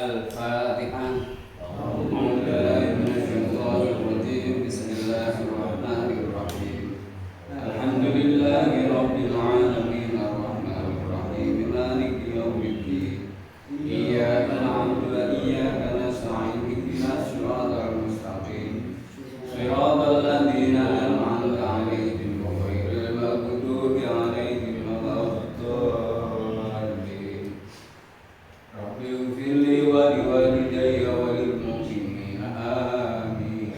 Al-Fatihah. A'udzubillahi minasyaitonir rajim. Bismillahirrahmanirrahim. Alhamdulillahi rabbil alamin arrahmanir rahim maliki yaumiddin. Iyyaka na'budu wa iyyaka nasta'in ihdinas siratal mustaqim. Shiratal ladzina an'amta 'alaihim ghairil maghdubi 'alaihim waladdallin. Rabbi ighfirli wa liwalidayya wa lil mu'minina amin.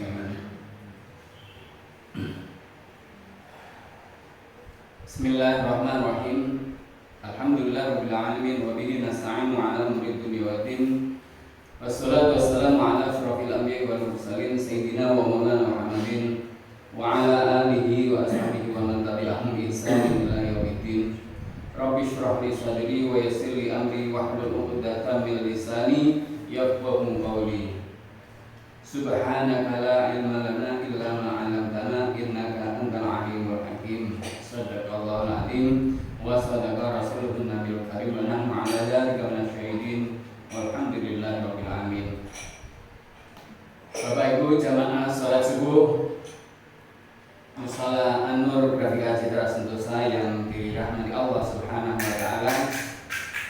Bismillahirrahmanirrahim. Alhamdulillahirabbil alamin wa bihi nasta'inu 'ala umuri dunya waddin. Wassalatu wassalamu 'ala asyrafil anbiya'i wal mursalin sayyidina wa maulana Muhammadin wa 'ala alihi wa ashabihi wa man tabi'ahum bi ihsanin ila yaumiddin. Rabbi shrah li sadri wa yassir li amri wahlul 'uqdatam min lisani yafqahu qawli. Subhanaka la ilma lana illa ma 'allamtana innaka antal alimul hakim. Shadaqallahul azim wa sadaqa rasulun nabiyul karim wa nahnu 'ala dzalika minasyahidin walhamdulillahi rabbil alamin. Bapak Ibu jamaah salat subuh Musala An-Nur Grafika Citra Sentosa yang dirahmati Allah Subhanahu wa taala.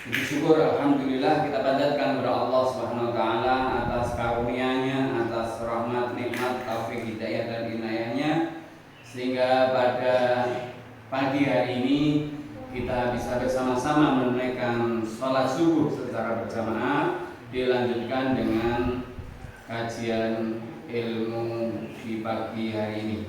Puji syukur alhamdulillah kita panjatkan kepada Allah Subhanahu wa taala atas karunia-Nya, atas rahmat, nikmat, taufik, hidayah dan inayahnya, sehingga pada pagi hari ini kita bisa bersama-sama menunaikan sholat subuh secara berjamaah, dilanjutkan dengan kajian ilmu di pagi hari ini.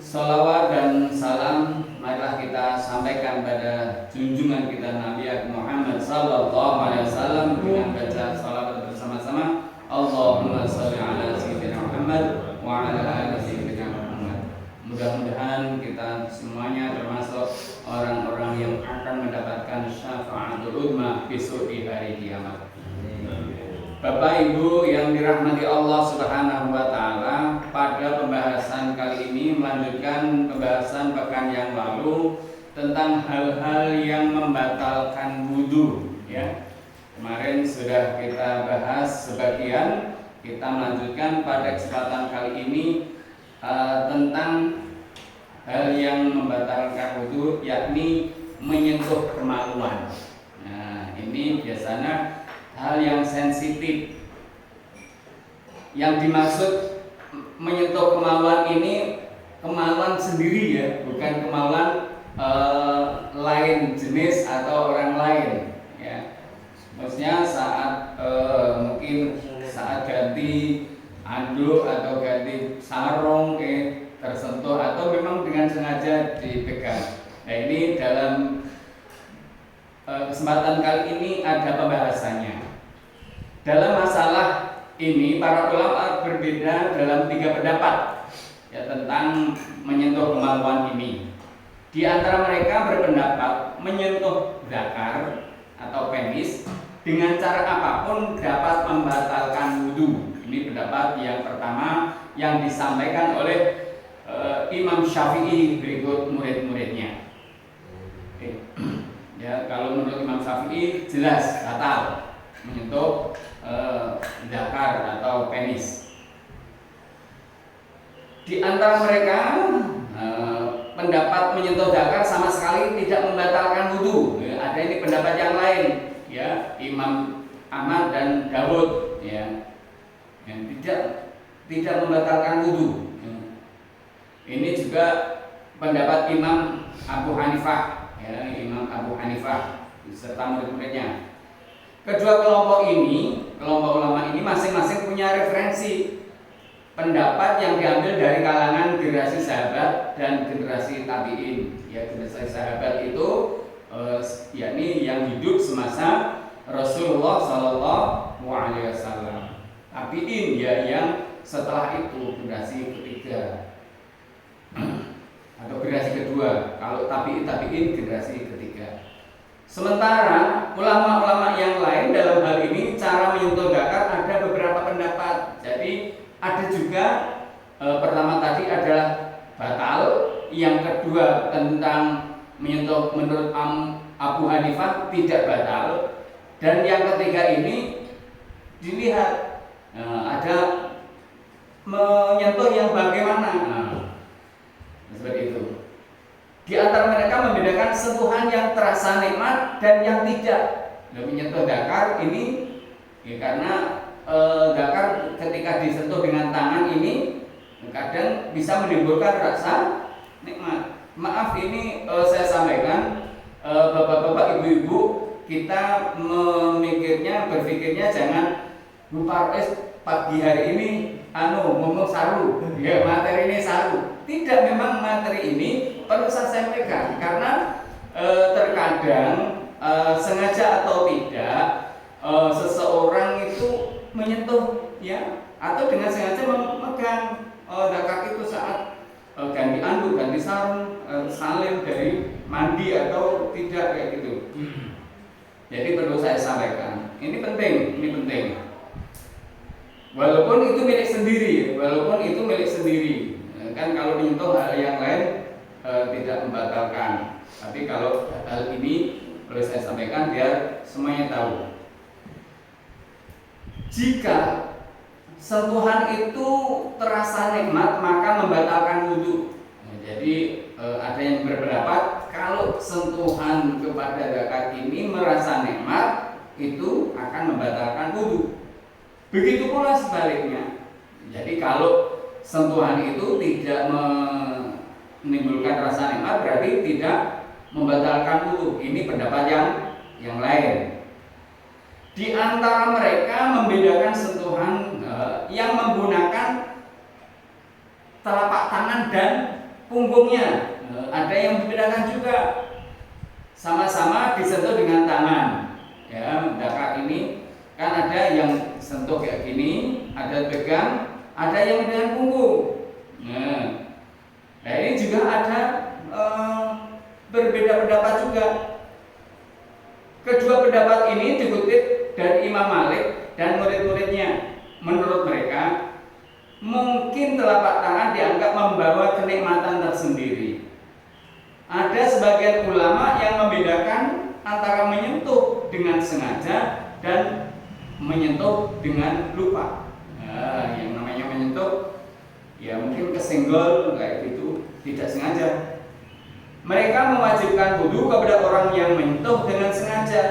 Salawat dan salam marilah kita sampaikan pada junjungan kita Nabi Muhammad sallallahu alaihi wasallam dengan baca salawat bersama-sama. Allahumma shalli ala sayyidina Muhammad wa ala ali sayyidina Muhammad. Mudah-mudahan kita semuanya termasuk orang-orang yang akan mendapatkan syafaatul uzma besok di hari kiamat. Bapak Ibu yang dirahmati Allah Subhanahu wa taala, pada pembahasan kali ini melanjutkan pembahasan pekan yang lalu tentang hal-hal yang membatalkan wudu ya. Kemarin sudah kita bahas sebagian, kita melanjutkan pada kesempatan kali ini tentang hal yang membatalkan wudu, yakni menyentuh kemaluan. Nah, ini biasanya hal yang sensitif. Yang dimaksud menyentuh kemaluan ini kemaluan sendiri ya, bukan kemaluan lain jenis atau orang lain ya. Maksudnya saat mungkin saat ganti anduk atau ganti sarung tersentuh atau memang dengan sengaja dipegang. Nah, ini dalam kesempatan kali ini ada pembahasannya. Dalam masalah ini para ulama berbeda dalam 3 pendapat ya tentang menyentuh kemaluan ini. Di antara mereka berpendapat menyentuh zakar atau penis dengan cara apapun dapat membatalkan wudu. Ini pendapat yang pertama yang disampaikan oleh Imam Syafi'i berikut murid-muridnya. Ya, kalau menurut Imam Syafi'i jelas batal menyentuh zakar atau penis. Di antara mereka pendapat menyentuh zakar sama sekali tidak membatalkan wudu. Ya, ada ini pendapat yang lain, ya Imam Ahmad dan Dawud, ya, yang tidak membatalkan wudu. Ya. Ini juga pendapat Imam Abu Hanifah, ya Imam Abu Hanifah serta murid-muridnya. Kedua kelompok ulama ini masing-masing punya referensi pendapat yang diambil dari kalangan generasi sahabat dan generasi tabi'in. Ya, generasi sahabat itu yakni yang hidup semasa Rasulullah Shallallahu alaihi wasallam. Tabi'in ya yang setelah itu generasi ketiga atau generasi kedua. Kalau tabi'in generasi ketiga. Sementara ulama-ulama yang lain dalam hal ini cara menyentuh zakar ada beberapa pendapat. Jadi ada juga pertama tadi adalah batal, yang kedua tentang menyentuh menurut Abu Hanifah tidak batal, dan yang ketiga ini dilihat ada menyentuh yang bagaimana. Seperti itu. Di antara mereka membedakan sentuhan yang terasa nikmat dan yang tidak. Menyentuh dakar ini ya, karena dakar ketika disentuh dengan tangan ini kadang bisa menimbulkan rasa nikmat. Maaf ini saya sampaikan, bapak-bapak, ibu-ibu, kita berpikirnya jangan lupa pagi hari ini ngomong saru, ya materi ini saru. Tidak, memang materi ini perlu saya sampaikan karena terkadang sengaja atau tidak seseorang itu menyentuh ya, atau dengan sengaja memegang dakar itu saat ganti anduk, ganti sarung, salin dari mandi atau tidak kayak gitu. Jadi perlu saya sampaikan, ini penting. Walaupun itu milik sendiri, kan kalau menyentuh hal yang lain tidak membatalkan. Tapi kalau hal ini perlu saya sampaikan biar semuanya tahu. Jika sentuhan itu terasa nikmat maka membatalkan wudhu. Jadi ada yang berpendapat kalau sentuhan kepada dakar ini merasa nikmat itu akan membatalkan wudhu. Begitu pula sebaliknya. Jadi kalau sentuhan itu tidak menimbulkan rasa nikmat berarti tidak membatalkan wudhu. Ini pendapat yang lain. Di antara mereka membedakan sentuhan yang menggunakan telapak tangan dan punggungnya. Ada yang membedakan juga, sama-sama disentuh dengan tangan. Ya, dakar ini kan ada yang sentuh kayak gini, ada pegang, ada yang dengan punggung. Nah ini juga ada berbeda pendapat juga. Kedua pendapat ini dikutip dari Imam Malik dan murid-muridnya. Menurut mereka, mungkin telapak tangan dianggap membawa kenikmatan tersendiri. Ada sebagian ulama yang membedakan antara menyentuh dengan sengaja dan menyentuh dengan lupa. Nah, yang namanya menyentuh ya mungkin kesenggol kayak gitu, tidak sengaja. Mereka mewajibkan wudhu kepada orang yang menyentuh dengan sengaja.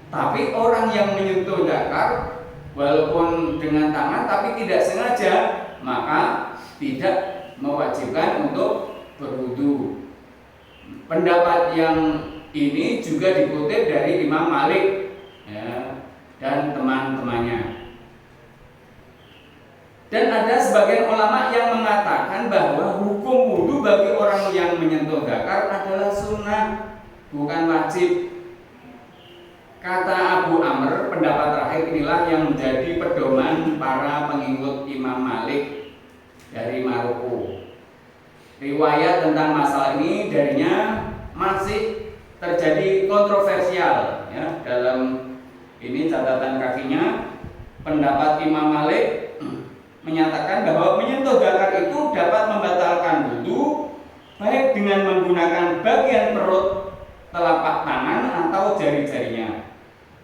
Tapi orang yang menyentuh dakar walaupun dengan tangan tapi tidak sengaja, maka tidak mewajibkan untuk berwudhu. Pendapat yang ini juga dikutip dari Imam Malik ya, dan teman-temannya. Dan ada sebagian ulama yang mengatakan bahwa hukum wudhu bagi orang yang menyentuh dakar adalah sunnah, bukan wajib. Kata Abu Amr, pendapat terakhir inilah yang menjadi pedoman para pengikut Imam Malik dari Maroko. Riwayat tentang masalah ini darinya masih terjadi kontroversial ya. Dalam ini catatan kakinya, pendapat Imam Malik menyatakan bahwa menyentuh dakar itu dapat membatalkan wudhu baik dengan menggunakan bagian perut, telapak tangan atau jari-jarinya,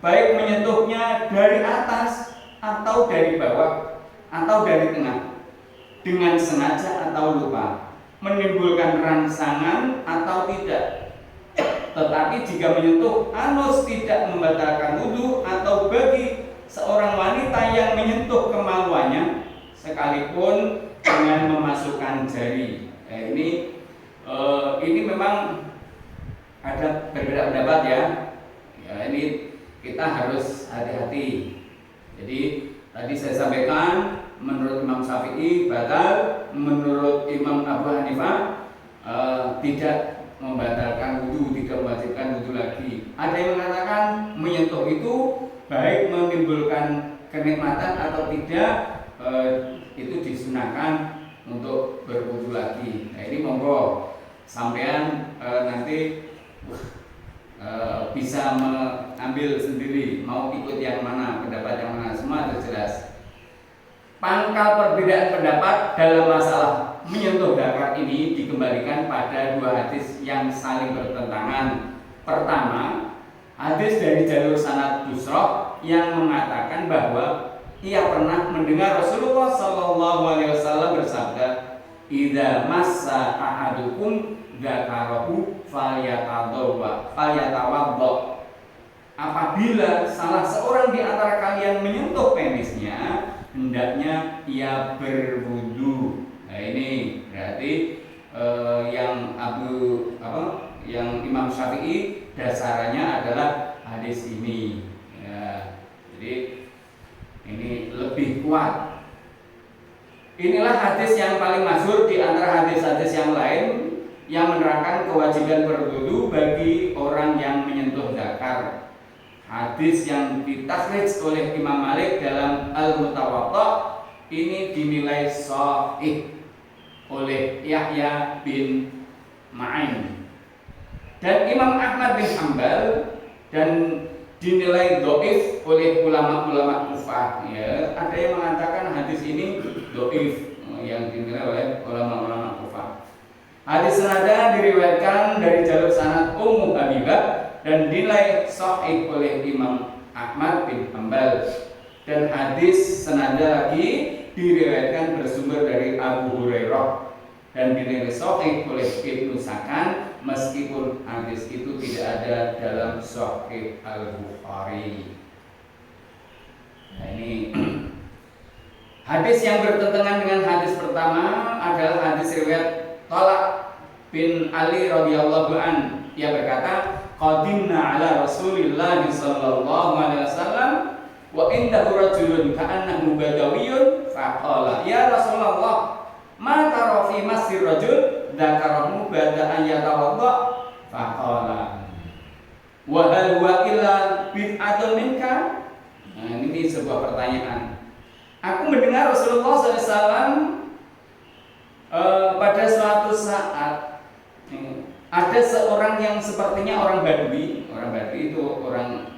baik menyentuhnya dari atas atau dari bawah atau dari tengah, dengan sengaja atau lupa, menimbulkan rangsangan atau tidak. Tetapi jika menyentuh anus tidak membatalkan wudhu, atau bagi seorang wanita yang menyentuh kemaluannya sekalipun dengan memasukkan jari. Ini memang ada berbeda pendapat ya. Ini kita harus hati-hati. Jadi tadi saya sampaikan menurut Imam Syafi'i batal, menurut Imam Abu Hanifah tidak membatalkan wudhu, tidak mewajibkan wudhu lagi. Ada yang mengatakan menyentuh itu baik menimbulkan kenikmatan atau tidak, itu disunahkan untuk berwudhu lagi. Nah ini monggo sampean nanti bisa mengambil sendiri mau ikut yang mana, pendapat yang mana, semua itu jelas. Pangkal perbedaan pendapat dalam masalah menyentuh dakar ini dikembalikan pada dua hadis yang saling bertentangan. Pertama, hadis dari jalur sanad Busrah yang mengatakan bahwa ia pernah mendengar Rasulullah Shallallahu Alaihi Wasallam bersabda, "Idza massa ahadukum dzakarahu falyatawaddo." Apabila salah seorang di antara kalian menyentuh penisnya, hendaknya ia berwudu. Nah ini berarti yang Imam Syafi'i dasarnya adalah hadis ini. Ya, jadi ini lebih kuat. Inilah hadis yang paling masyhur di antara hadis-hadis yang lain yang menerangkan kewajiban berwudu bagi orang yang menyentuh dzakar. Hadis yang ditakhrij oleh Imam Malik dalam Al-Mutawatta ini dinilai sahih oleh Yahya bin Ma'in dan Imam Ahmad bin Hanbal, dan dinilai dhaif oleh ulama-ulama Kufah. Ya, ada yang mengatakan hadis ini dhaif, yang dinilai oleh ulama-ulama Kufah. Hadis senada diriwayatkan dari jalur sanad Ummu Habibah dan dinilai sahih oleh Imam Ahmad bin Hanbal, dan hadis senada lagi diriwayatkan bersumber dari Abu Hurairah dan dinilai sahih oleh Ibnu Sakan, meskipun hadis itu tidak ada dalam Sahih Al-Bukhari. Nah ini hadis yang bertentangan dengan hadis pertama adalah hadis riwayat Talak bin Ali radhiyallahu an. Ia berkata, "Qadimna ala Rasulillah sallallahu alaihi wasallam wa indahu rajulun ka'annahu badawiyyun faqala ya Rasulullah ma tara fi masjid rajul dzakarahu ba'da an yatawadda faqala wa hal huwa illa bid'atun minka." Nah, ini sebuah pertanyaan. Aku mendengar Rasulullah SAW pada suatu saat ada seorang yang sepertinya orang Badui. Orang Badui itu orang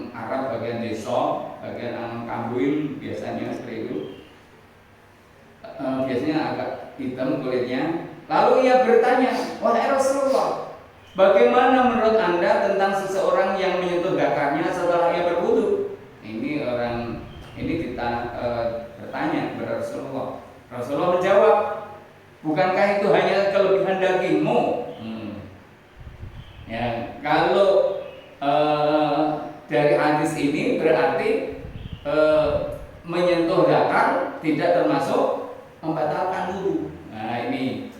Arab bagian desa, bagian Kambuil biasanya seperti itu. Biasanya agak hitam kulitnya. Lalu ia bertanya, "Wahai Rasulullah, bagaimana menurut Anda tentang seseorang yang menyentuh dzakarnya setelah ia berwudu?" Ini kita bertanya kepada Rasulullah. Rasulullah menjawab, "Bukankah itu hanya kelebihan dagingmu?" Ya, kalau dari hadis ini berarti menyentuh dzakar tidak termasuk membatalkan wudu. Nah ini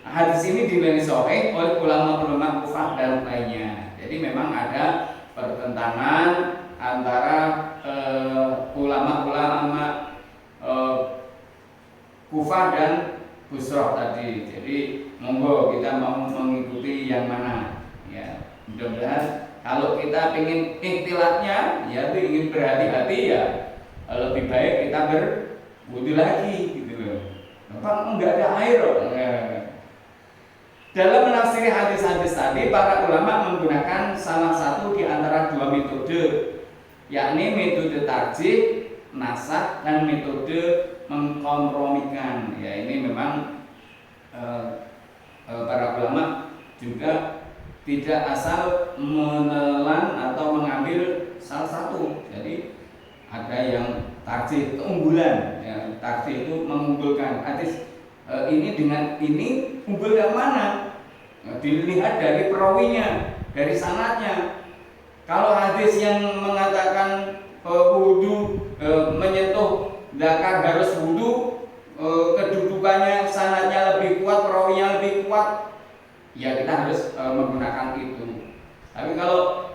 hadis ini dinilai sahih oleh ulama-ulama Kufah dan lainnya. Jadi memang ada pertentangan antara ulama-ulama Kufah dan Busrah tadi. Jadi monggo kita mau mengikuti yang mana. Ya, mudah-mudahan kalau kita ingin ikhtilatnya, ya ingin berhati-hati, ya lebih baik kita berwudu lagi gitu loh. Apa enggak ada air? Dalam menafsiri hadis-hadis tadi, para ulama menggunakan salah satu di antara dua metode, yakni metode tarjih, nasakh, dan metode mengkompromikan. Ya ini memang para ulama juga tidak asal menelan atau mengambil salah satu. Jadi ada yang tarjih keunggulan, ya, tarjih itu mengunggulkan hadis ini dengan ini unggul yang mana? Dilihat dari perawinya, dari sanadnya. Kalau hadis yang mengatakan wudu menyentuh dzakar harus wudu, kedudukannya sanadnya lebih kuat, perawinya lebih kuat, ya kita harus menggunakan itu. Tapi kalau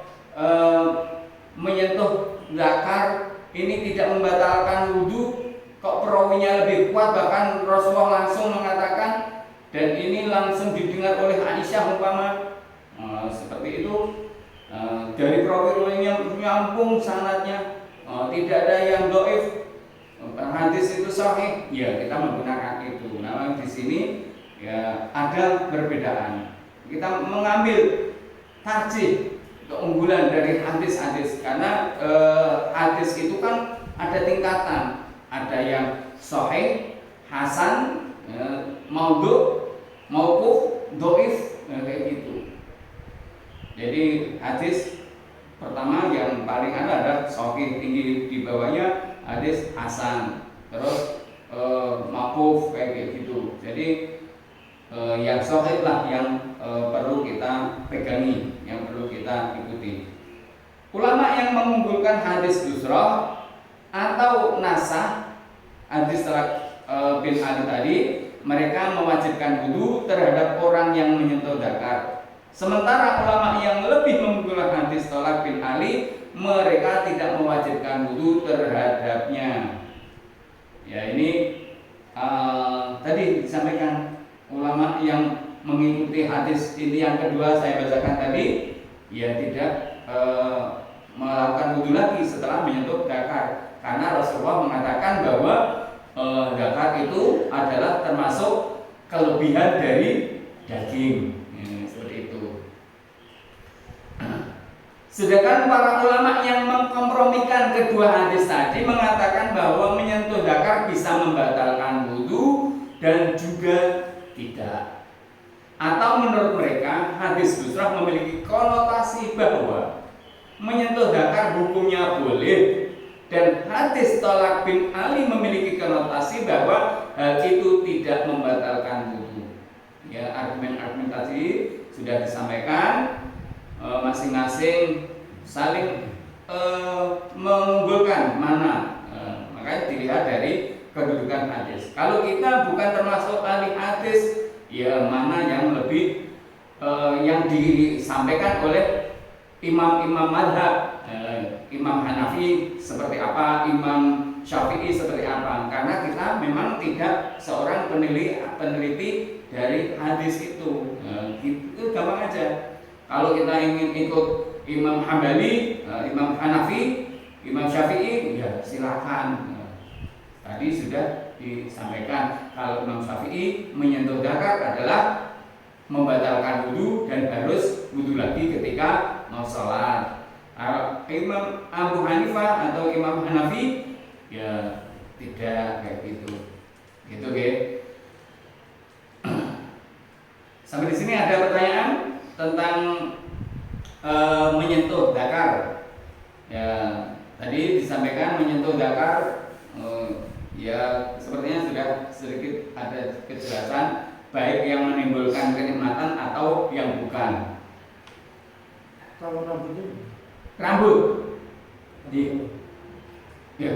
menyentuh dzakar ini tidak membatalkan wudu, kok perawinya lebih kuat, bahkan Rasulullah langsung mengatakan, dan ini langsung didengar oleh Aisyah umpama seperti itu, dari perawi-perawinya nyambung sanadnya, tidak ada yang dhaif, hadis itu sahih, ya kita menggunakan itu. Nah di sini ya ada perbedaan. Kita mengambil tarjih keunggulan dari hadis-hadis, karena hadis itu kan ada tingkatan, ada yang sahih, hasan, maudhu, mauquf, dhaif, kayak gitu. Jadi hadis pertama yang paling ada sahih, tinggi di bawahnya, hadis hasan, terus maquf kayak gitu. Jadi yang sahih lah yang perlu kita pegangi, yang perlu kita ikuti. Ulama yang mengunggulkan hadis yusra atau nasah hadis talak bin Ali tadi, mereka mewajibkan wudu terhadap orang yang menyentuh zakar. Sementara ulama yang lebih mengunggulkan hadis talak bin Ali, mereka tidak mewajibkan wudu terhadapnya. Ya, ini tadi disampaikan ulama yang mengikuti hadis ini yang kedua saya bacakan tadi, ya tidak melakukan wudu lagi setelah menyentuh zakar, karena Rasulullah mengatakan bahwa zakar itu adalah termasuk kelebihan dari daging, seperti itu. Sedangkan para ulama yang mengkompromikan kedua hadis tadi mengatakan bahwa menyentuh zakar bisa membatalkan wudu dan juga tidak. Atau menurut mereka hadis yusra memiliki konotasi bahwa menyentuh zakar hukumnya boleh, dan hadis talak bin Ali memiliki konotasi bahwa hal itu tidak membatalkan wudu. Ya, argumen-argumen tadi sudah disampaikan, masing-masing saling mengunggulkan mana, makanya dilihat dari kedudukan hadis. Kalau kita bukan termasuk ahli hadis, ya mana yang lebih yang disampaikan oleh imam-imam madhab, Imam Hanafi seperti apa, Imam Syafi'i seperti apa. Karena kita memang tidak seorang peneliti dari hadis itu. Itu gampang aja. Kalau kita ingin ikut Imam Hambali, Imam Hanafi, Imam Syafi'i, ya silakan. Tadi sudah disampaikan kalau Imam Syafi'i menyentuh zakar adalah membatalkan wudu dan harus wudu lagi ketika mau sholat. Imam Abu Hanifah atau Imam Hanafi ya tidak kayak gitu. Gitu, oke. Sampai di sini ada pertanyaan tentang menyentuh zakar. Ya, tadi disampaikan menyentuh zakar, ya sepertinya sudah sedikit ada kejelasan, baik yang menimbulkan kenikmatan atau yang bukan. Kalau rambutnya? Rambut. Ya,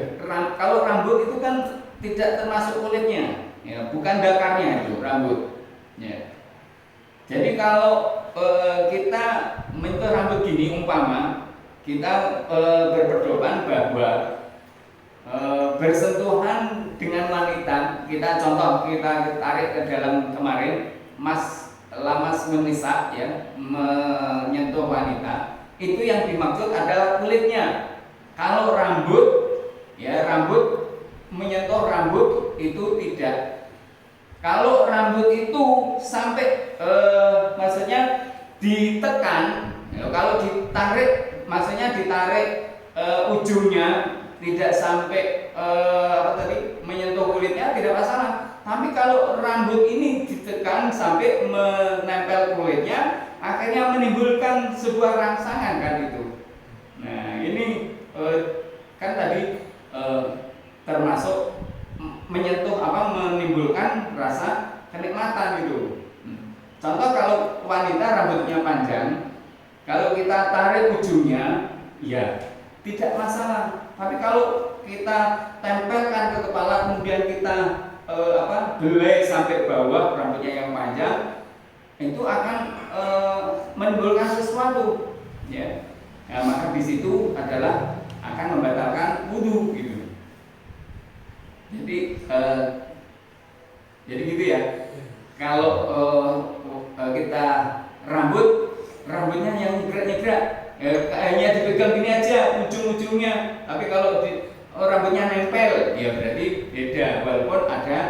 kalau rambut itu kan tidak termasuk kulitnya, ya, bukan dakarnya itu rambut. Ya. Jadi kalau kita menyentuh rambut gini, umpama kita berpedoman bahwa bersentuhan dengan wanita, kita contoh kita tarik ke dalam kemarin, lamas menisa, ya, menyentuh wanita, itu yang dimaksud adalah kulitnya. Kalau rambut, ya rambut, menyentuh rambut itu tidak. Kalau rambut itu sampai maksudnya ditekan, ya, kalau ditarik, maksudnya ditarik ujungnya tidak sampai menyentuh kulitnya tidak masalah. Tapi kalau rambut ini ditekan sampai menempel kulitnya, akhirnya menimbulkan sebuah rangsangan kan itu. Nah ini kan tadi termasuk menyentuh menimbulkan rasa kenikmatan gitu. Contoh kalau wanita rambutnya panjang, kalau kita tarik ujungnya, ya tidak masalah. Tapi kalau kita tempelkan ke kepala, kemudian kita belai sampai bawah rambutnya yang panjang, itu akan menimbulkan sesuatu, ya. Nah, maka di situ adalah akan membatalkan wudu gitu. Jadi gitu ya. Kalau kita rambutnya yang nyegrak-nyegrak, hanya dipegang gini aja ujung-ujungnya. Tapi kalau rambutnya nempel, ya berarti beda. Walaupun ada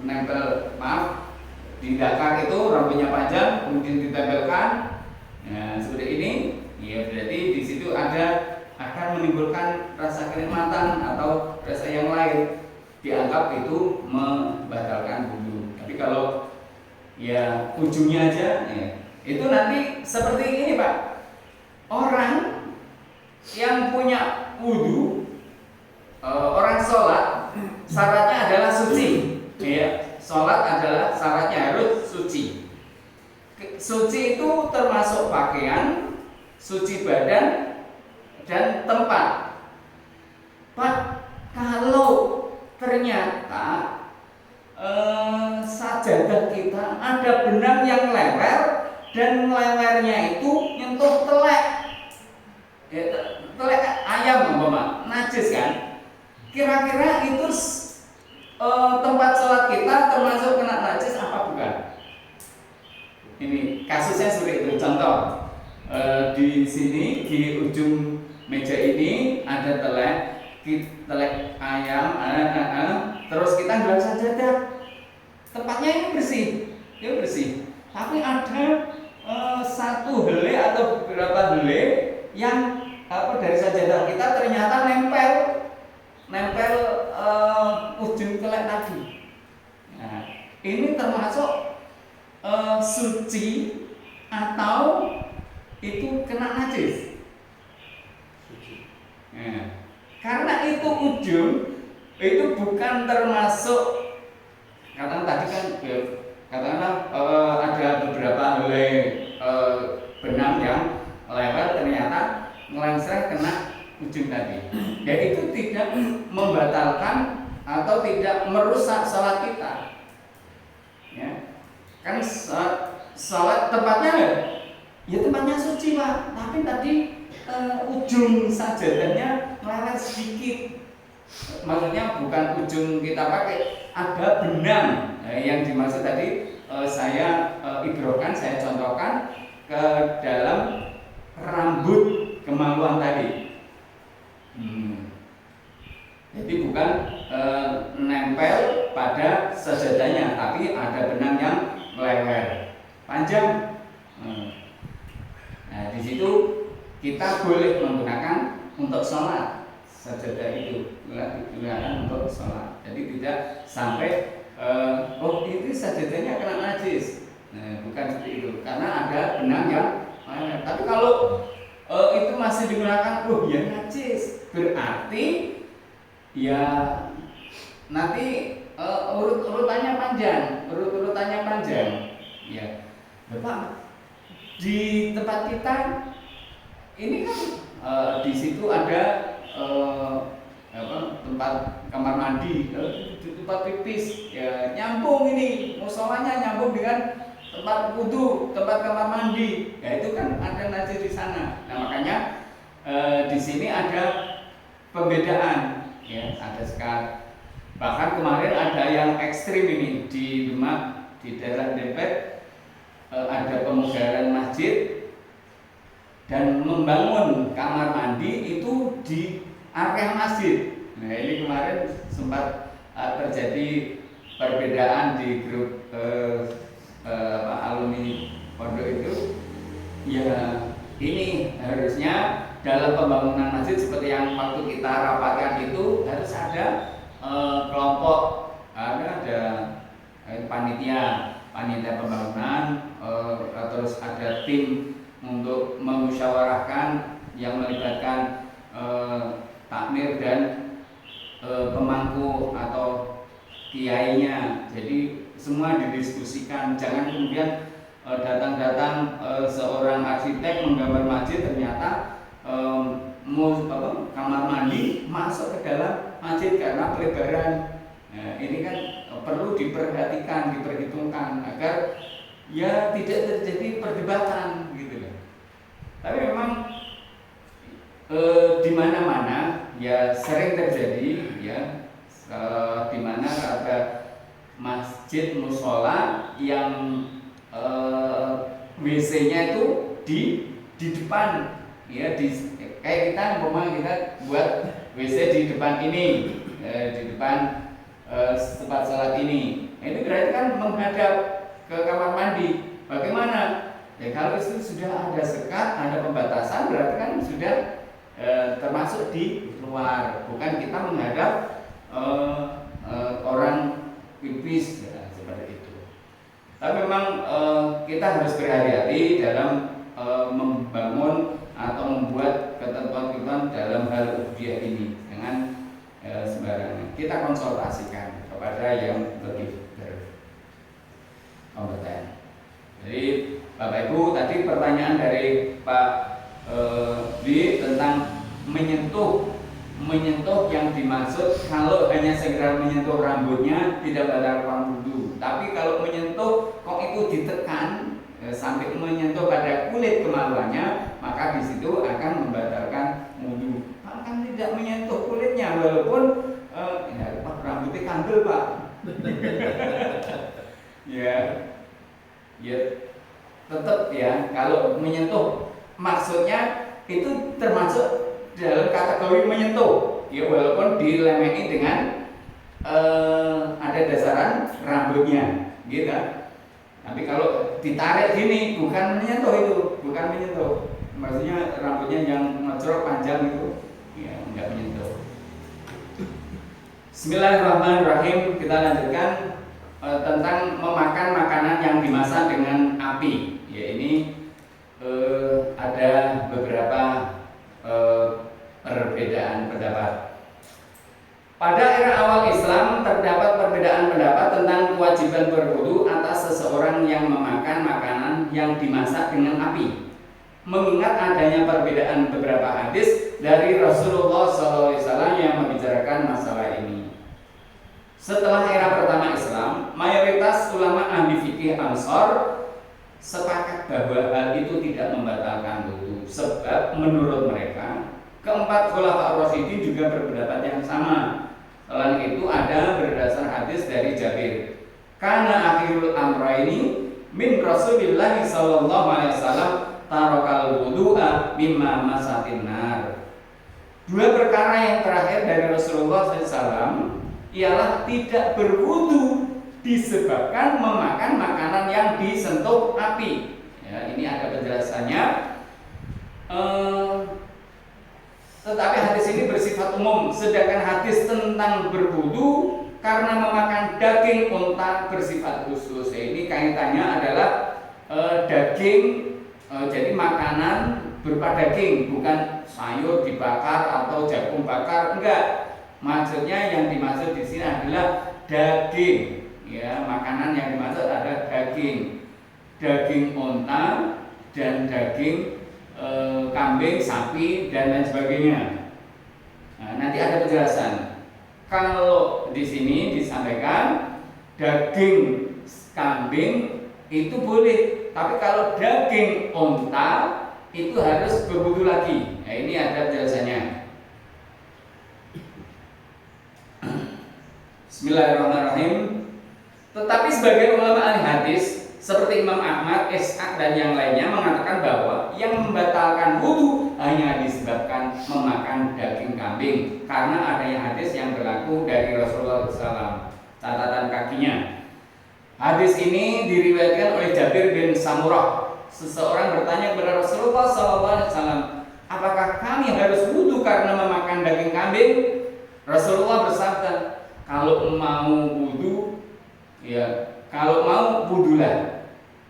nempel, di dakar itu rambutnya panjang, kemudian ditempelkan. Nah, seperti ini, ya berarti di situ akan menimbulkan rasa kenikmatan atau rasa yang lain, dianggap itu membatalkan wudu. Tapi kalau ya ujungnya aja, ya, itu nanti seperti ini Pak, orang yang punya wudhu, orang sholat syaratnya adalah suci. Ya, sholat adalah syaratnya harus suci. Suci itu termasuk pakaian, suci badan, dan tempat. Kalau ternyata sajadah kita ada benang yang lewer dan lewernya itu nyentuh telek, telek ayam umpama, najis kan? Kira-kira itu tempat sholat kita termasuk kena najis apa bukan? Ini kasusnya seperti itu. Contoh, di sini di ujung meja ini ada telek ayam, terus kita bilang sajadah. Tempatnya ini bersih, tapi ada satu helai atau beberapa helai yang dari sajadah kita ternyata nempel ujung telek tadi. Nah, ini termasuk suci atau itu kena najis? Nah, karena itu ujung itu bukan termasuk, katakanlah ada beberapa helai benang yang lewat ternyata melengsar kena ujung tadi. Ya itu tidak membatalkan atau tidak merusak sholat kita. Ya, kan sholat tempatnya ya tempatnya suci Pak, tapi tadi ujung sajadahnya melewat sedikit. Maksudnya bukan ujung kita pakai, ada benang yang dimaksud tadi saya ibrokan, saya contohkan ke dalam rambut kemaluan tadi. Jadi bukan nempel pada sajadahnya, tapi ada benang yang melewer panjang. Nah di situ kita boleh menggunakan untuk sholat sajadah itu, digunakan untuk sholat. Jadi tidak sampai itu sajadahnya kena najis. Bukan seperti itu, karena ada benang yang melewer. Tapi kalau itu masih digunakan, ya najis, berarti ya nanti urutannya panjang, ya. Bapak di tempat kita ini kan di situ ada tempat kamar mandi, di tempat pipis, ya nyambung ini musholanya nyambung dengan tempat wudu, tempat kamar mandi, ya itu kan ada najis di sana. Nah makanya di sini ada pembedaan, ya ada sekat. Bahkan kemarin ada yang ekstrim ini di Demak, di daerah Depok, ada pemugaran masjid dan membangun kamar mandi itu di area masjid. Nah ini kemarin sempat terjadi perbedaan di grup alumni pondok itu. Ya ini harusnya dalam pembangunan masjid seperti yang waktu kita rapatkan itu harus ada kelompok, ada panitia pembangunan, terus ada tim untuk memusyawarahkan yang melibatkan takmir dan pemangku atau kiainya. Jadi semua didiskusikan, jangan kemudian datang-datang seorang arsitek menggambar masjid ternyata kamar mandi masuk ke dalam masjid karena pelebaran. Nah, ini kan perlu diperhatikan, diperhitungkan agar ya tidak terjadi perdebatan gitu loh. Tapi memang di mana-mana ya sering terjadi ya di mana ada masjid mushola yang WC-nya itu di depan, ya kayak kita buat WC di depan ini, di depan tempat sholat ini. Ini berarti kan menghadap ke kamar mandi. Bagaimana? Ya kalau itu sudah ada sekat, ada pembatasan, berarti kan sudah termasuk di luar, bukan kita menghadap orang pipis ya, seperti itu. Tapi memang kita harus berhati-hati dalam membangun atau membuat ketentuan kita dalam hal ubudiyah ini dengan sembarangan. Kita konsultasikan kepada yang lebih berkompeten. Jadi Bapak Ibu, tadi pertanyaan dari Pak Dwi tentang menyentuh yang dimaksud kalau hanya sekedar menyentuh rambutnya tidak batalkan wudu. Tapi kalau menyentuh kok itu ditekan sampai menyentuh pada kulit kemaluannya, maka di situ akan membatalkan wudu. Bahkan tidak menyentuh kulitnya walaupun Pak rambutnya kandel Pak. ya tetap ya, kalau menyentuh maksudnya itu termasuk dalam kategori menyentuh ya, walaupun dilemengi dengan ada dasaran rambutnya gitu. Tapi kalau ditarik gini bukan menyentuh, itu bukan menyentuh, maksudnya rambutnya yang ngejrok panjang itu ya enggak menyentuh. Bismillahirrahmanirrahim. Kita lanjutkan tentang memakan makanan yang dimasak dengan api. Ya, ini ada beberapa perbedaan pendapat. Pada era awal Islam terdapat perbedaan pendapat tentang kewajiban berwudu atas seseorang yang memakan makanan yang dimasak dengan api. Mengingat adanya perbedaan beberapa hadis dari Rasulullah SAW yang membicarakan masalah ini. Setelah era pertama Islam, mayoritas ulama ahli fikih Ansor sepakat bahwa hal itu tidak membatalkan wudu, sebab menurut mereka keempat khulafaur rasyidin juga berpendapat yang sama. Selain itu ada berdasar hadis dari Jabir, karena akhirul amraini min Rasulillah sallallahu alaihi wasallam tarakal wudu'a mimma masatin nar. Dua perkara yang terakhir dari Rasulullah SAW ialah tidak berwudu disebabkan memakan makanan yang disentuh api. Ya, ini ada penjelasannya. Tetapi hadis ini bersifat umum, sedangkan hadis tentang berwudu karena memakan daging unta bersifat khusus. Ini kaitannya adalah daging, jadi makanan berupa daging, bukan sayur dibakar atau jagung bakar, enggak. Maksudnya yang dimaksud di sini adalah daging. Ya, makanan yang dimaksud ada daging unta dan daging kambing, sapi dan lain sebagainya. Nah, nanti ada penjelasan. Kalau di sini disampaikan daging kambing itu boleh, tapi kalau daging unta itu harus berwudu lagi. Nah, ini ada penjelasannya. Bismillahirrahmanirrahim. Tetapi sebagian ulama ahli hadis seperti Imam Ahmad, Ishaq dan yang lainnya mengatakan bahwa yang membatalkan wudu hanya disebabkan memakan daging kambing karena adanya hadis yang berlaku dari Rasulullah SAW. Catatan kakinya. Hadis ini diriwayatkan oleh Jabir bin Samurah. Seseorang bertanya kepada Rasulullah SAW, apakah kami harus wudu karena memakan daging kambing? Rasulullah bersabda, kalau mau wudu, ya kalau mau wudulah.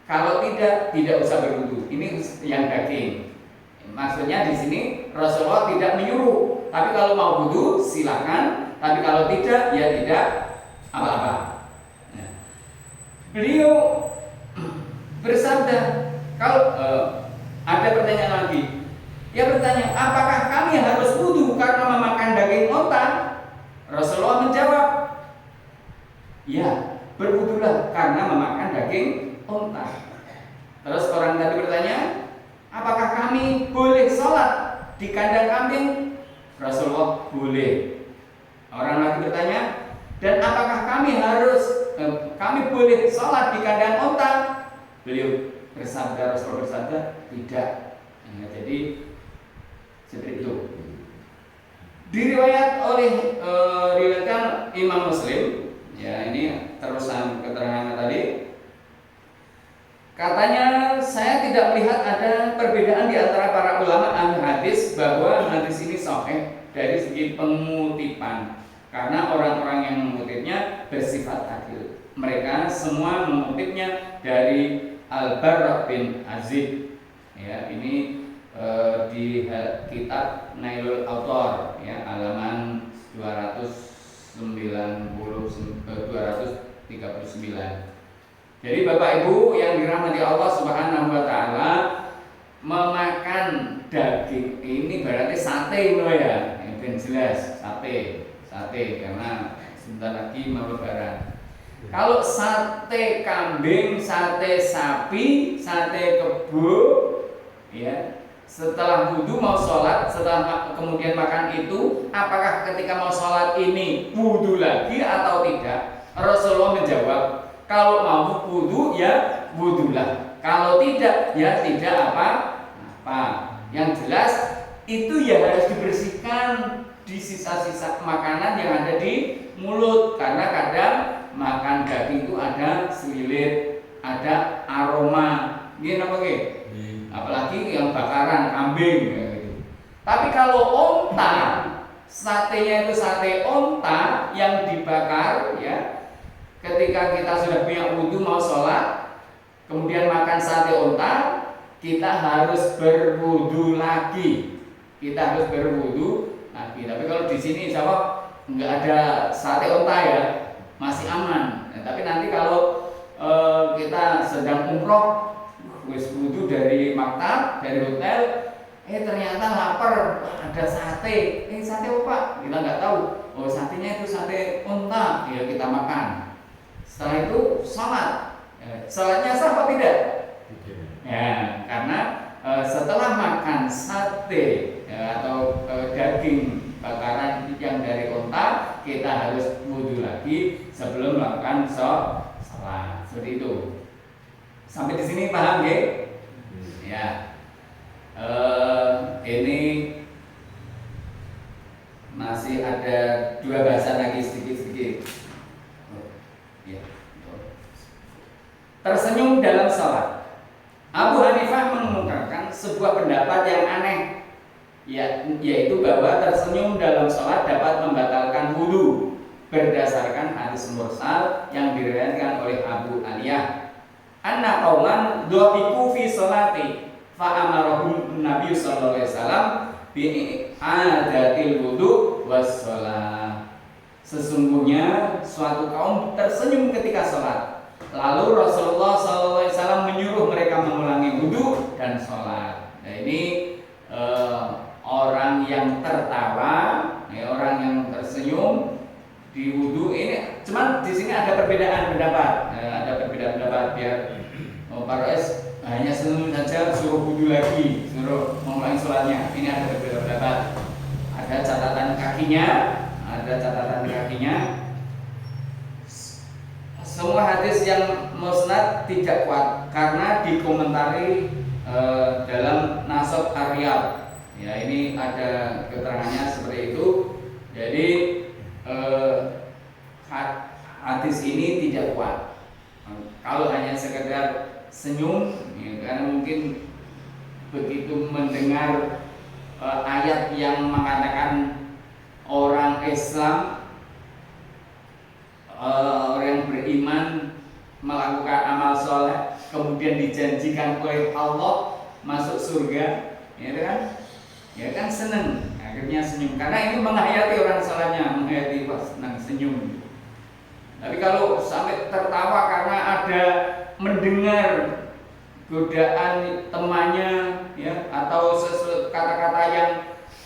Kalau tidak usah berwudu. Ini yang daging. Maksudnya di sini Rasulullah tidak menyuruh. Tapi kalau mau wudu silakan. Tapi kalau tidak, ya tidak apa-apa. Nah, beliau bersabda, kalau ada pertanyaan lagi. Dia bertanya, apakah kami harus wudu karena memakan daging unta? Rasulullah menjawab, ya, berwudulah karena memakan daging unta. Terus orang tadi bertanya, apakah kami boleh sholat di kandang kambing? Rasulullah boleh. Orang lagi bertanya, dan apakah kami boleh sholat di kandang unta? Beliau bersabda, Rasulullah bersabda, tidak. Nah, jadi seperti itu. Diriwayatkan Imam Muslim. Ya, ini terusan keterangan tadi. Katanya, saya tidak melihat ada perbedaan di antara para ulama ahli hadis bahwa hadis ini sahih dari segi pengutipan, karena orang-orang yang mengutipnya bersifat adil. Mereka semua mengutipnya dari Al-Barra bin Azib. Ya, ini di kitab Nailul Autor ya, halaman 239. Jadi Bapak Ibu yang dirahmati Allah Subhanahu wa taala, memakan daging ini berarti sate loh ya. Yang jelas sate karena sebentar lagi mau lebaran. Kalau sate kambing, sate sapi, sate kebo ya, setelah wudu mau sholat, setelah kemudian makan itu, apakah ketika mau sholat ini wudu lagi atau tidak? Rasulullah menjawab, kalau mau wudu ya wudulah, kalau tidak ya tidak apa. Yang jelas itu ya harus dibersihkan di sisa-sisa makanan yang ada di mulut, karena kadang makan daging itu ada selilit, ada aroma, gini apa gitu? Apalagi yang bakaran kambing gitu. Tapi kalau onta, satenya itu sate onta yang dibakar ya. Ketika kita sudah punya wudu mau sholat, kemudian makan sate onta, kita harus berwudu lagi. Tapi kalau di sini insya Allah nggak ada sate onta ya, masih aman. Tapi nanti kalau kita sedang umroh, wis wudu dari maktab, dari hotel, ternyata lapar, ada sate. Sate apa Pak? Kita nggak tahu. Oh, satenya itu sate onta, ya kita makan. Setelah itu sholat. Sholatnya sah apa tidak? Ya, karena setelah makan sate ya, atau daging bakaran yang dari onta, kita harus wudu lagi sebelum melakukan sholat. Seperti itu. Sampai di sini paham nggih? Ya. Ini masih ada 2 bahasan lagi sedikit. Ya. Tersenyum dalam sholat. Abu Hanifah mengemukakan sebuah pendapat yang aneh, yaitu bahwa tersenyum dalam sholat dapat membatalkan wudu berdasarkan hadis mursal yang diriwayatkan oleh Abu Aliyah. Anna qauman dhabiku fi sholati fa amarahum Nabi sallallahu alaihi wasallam bi adatil wudu was shalah. Sesungguhnya suatu kaum tersenyum ketika sholat. Lalu Rasulullah SAW menyuruh mereka mengulangi wudu dan sholat. Nah, ini orang yang tertawa, orang yang tersenyum di wudu ini. Cuman di sini ada perbedaan pendapat. Biar Pak Roes hanya senyum saja, suruh wudu lagi, suruh mengulangi sholatnya. Ini ada perbedaan pendapat. Ada catatan kakinya. Semua hadis yang musnad tidak kuat karena dikomentari dalam Nasab Ar-Riyad. Ya, ini ada keterangannya seperti itu. Jadi hadis ini tidak kuat. Kalau hanya sekedar senyum, ya, karena mungkin begitu mendengar ayat yang mengatakan orang Islam, orang yang beriman melakukan amal soleh, kemudian dijanjikan oleh Allah masuk surga, ya kan senang, akhirnya senyum karena ini menghayati orang salahnya, menghayati senang senyum. Tapi kalau sampai tertawa karena ada mendengar godaan temannya, ya, atau kata-kata yang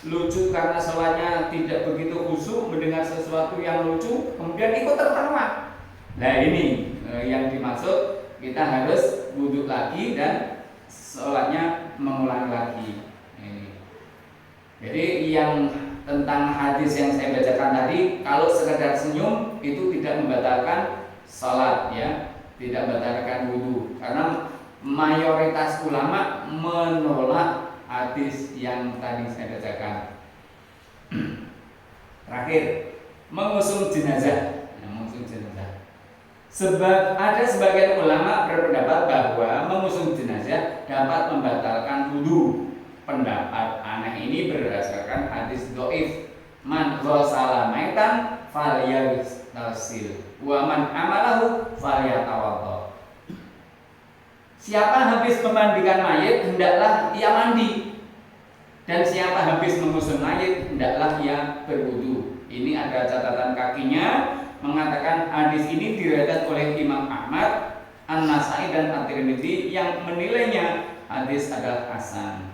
lucu karena sholatnya tidak begitu khusyuk, mendengar sesuatu yang lucu kemudian ikut tertawa. Nah, ini yang dimaksud, kita harus wudu lagi dan sholatnya mengulangi lagi. Jadi yang tentang hadis yang saya bacakan tadi, kalau sekedar senyum itu tidak membatalkan sholat, ya, tidak membatalkan wudu, karena mayoritas ulama menolak hadis yang tadi saya bacakan. Terakhir, mengusung jenazah. Ada sebagian ulama berpendapat bahwa mengusung jenazah dapat membatalkan wudu. Pendapat aneh ini berdasarkan hadis dhaif, man ghassala maitan falyaghtasil wa man amalahu falyatawaddo. Siapa habis memandikan mayit hendaklah ia mandi. Dan siapa habis mengusung mayit, hendaklah ia berwudu. Ini ada catatan kakinya mengatakan hadis ini diriwayatkan oleh Imam Ahmad, An-Nasai dan At-Tirmidzi yang menilainya hadis adalah hasan.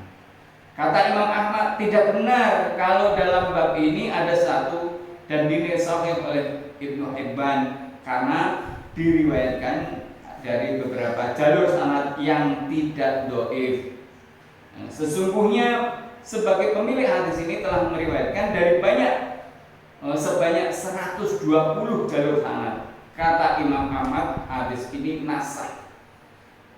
Kata Imam Ahmad, tidak benar kalau dalam bab ini ada satu dan dinilai sahih oleh Ibnu Hibban karena diriwayatkan dari beberapa jalur sanad yang tidak dhaif. Sesungguhnya sebagai pemilik hadis ini telah meriwayatkan dari sebanyak 120 jalur sanad. Kata Imam Ahmad, hadis ini nasah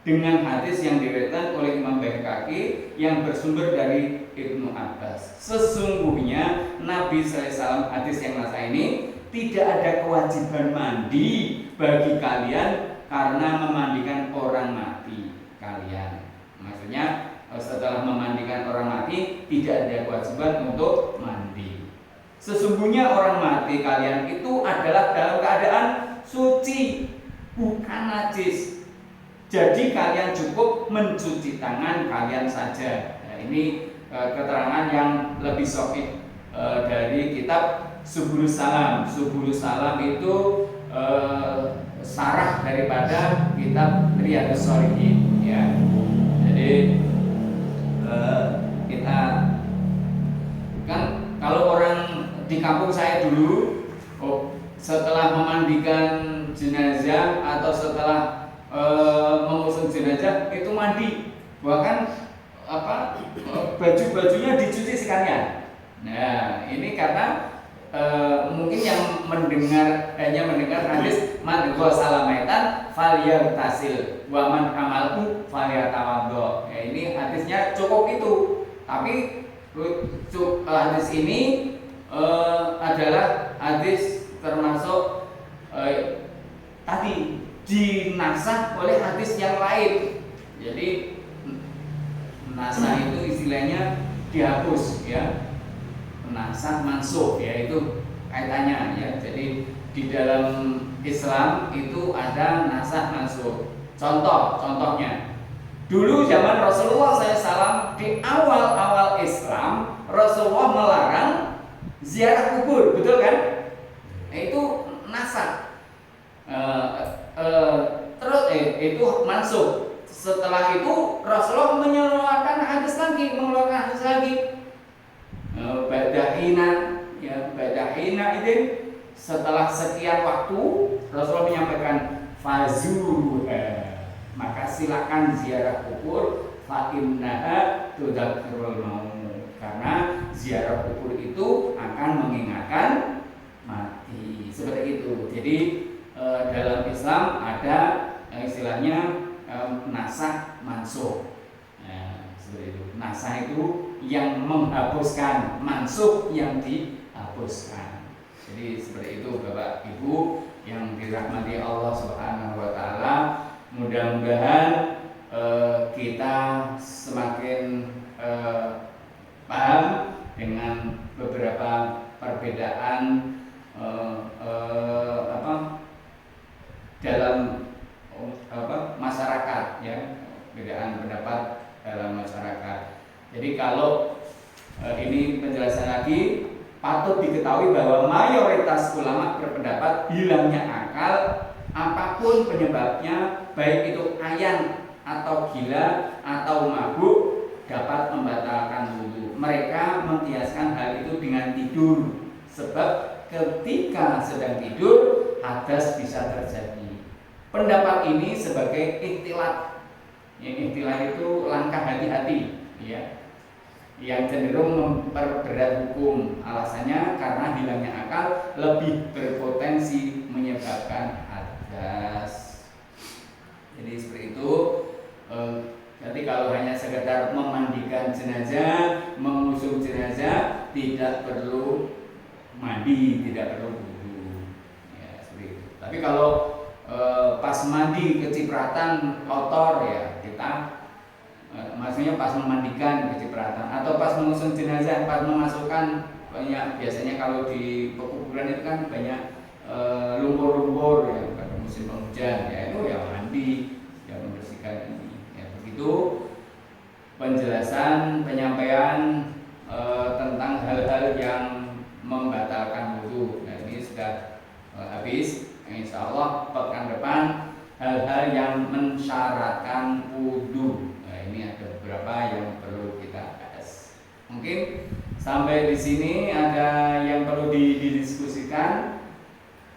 dengan hadis yang diriwayatkan oleh Imam Baihaqi yang bersumber dari Ibnu Abbas. Sesungguhnya Nabi SAW, hadis yang nasah ini, tidak ada kewajiban mandi bagi kalian karena memandikan orang mati kalian. Maksudnya setelah memandikan orang mati tidak ada kewajiban untuk mandi. Sesungguhnya orang mati kalian itu adalah dalam keadaan suci, bukan najis. Jadi kalian cukup mencuci tangan kalian saja. Nah, ini keterangan yang lebih sahih dari kitab Subulus Salam. Subulus Salam itu sarah daripada kitab Riyadhus Shalihin, ya. Jadi kita kan kalau orang di kampung saya dulu, setelah memandikan jenazah atau setelah mengusung jenazah itu mandi, bahkan baju-bajunya dicuci sekalian. Nah, ini karena mungkin yang hanya mendengar hadis man ghasala maitan falyagtasil wa man amalku falyatawaddo. Ya, ini hadisnya cukup itu. Tapi hadis ini adalah hadis termasuk tadi dinasah oleh hadis yang lain. Jadi nasah itu istilahnya dihapus, ya. Nasah mansukh, yaitu kaitannya, ya. Jadi di dalam Islam itu ada nasah mansukh. Contohnya dulu zaman Rasulullah SAW, di awal-awal Islam Rasulullah melarang ziarah kubur, betul kan? Itu nasah. Terus itu mansukh. Setelah itu Rasulullah mengeluarkan hadis lagi, badahina itu setelah sekian waktu Rasulullah menyampaikan fazuruha, maka silakan ziarah kubur, fa innaha tudzakirul maut, karena ziarah kubur itu akan mengingatkan mati. Seperti itu. Jadi dalam Islam ada istilahnya nasakh mansukh. Seperti itu. Nasakh itu yang menghapuskan, mansukh yang dihapuskan. Jadi seperti itu Bapak Ibu yang dirahmati Allah Subhanahu wa taala. Mudah-mudahan kita semakin paham dengan beberapa perbedaan dalam masyarakat, ya, perbedaan pendapat dalam masyarakat. Jadi kalau ini penjelasan lagi, patut diketahui bahwa mayoritas ulama berpendapat hilangnya akal apapun penyebabnya, baik itu ayan atau gila atau mabuk, dapat membatalkan wudu. Mereka mengkiaskan hal itu dengan tidur, sebab ketika sedang tidur hadas bisa terjadi. Pendapat ini sebagai ikhtilat. Yang ikhtilat itu langkah hati-hati, ya, yang cenderung memperberat hukum. Alasannya karena hilangnya akal lebih berpotensi menyebabkan hadas. Jadi seperti itu. Jadi kalau hanya sekedar memandikan jenazah, mengusung jenazah, tidak perlu mandi, tidak perlu wudu, ya, seperti itu. Tapi kalau pas mandi kecipratan kotor, ya kita maksudnya pas memandikan kecipratan atau pas mengusung jenazah, pas memasukkan, banyak biasanya kalau di pekuburan itu kan banyak lumpur-lumpur, ya, pada musim penghujan, ya itu ya mandi, ya membersihkan ini, ya begitu penjelasan penyampaian tentang hal-hal yang membatalkan wudu. Nah, ini sudah habis. Insya Allah pekan depan hal-hal yang mensyaratkan wudu. Nah, ini ada beberapa yang perlu kita bahas. Mungkin sampai di sini ada yang perlu didiskusikan.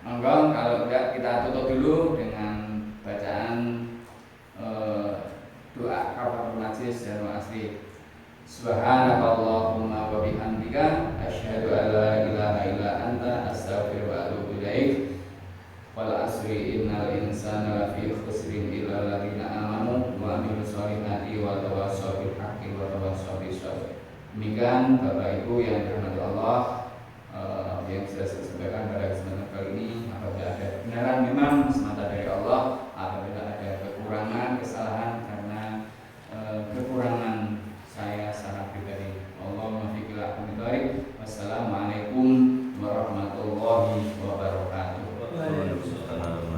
Monggo, kalau enggak kita tutup dulu dengan bacaan doa kafaratul majlis dan asli. Subhanakallahumma wa bihamdika asyhadu an la ilaha illa anta astaghfiruka wa atubu ilaik. Wal asri innal insana lafi khusrin illa alladziina aamanu wa amilus sholihati wa tawassaw bil haqqi wa tawassaw bis sabr. Demikian Bapak Ibu yang dirahmati Allah, yang sudah saya sampaikan pada kesempatan kali ini. Apabila ada kebenaran memang semata dari Allah, apabila ada kekurangan, kesalahan karena kekurangan saya secara pribadi. Allahumma fiqhil aqwamit thoriq. Wassalamualaikum warahmatullahi wabarakatuh.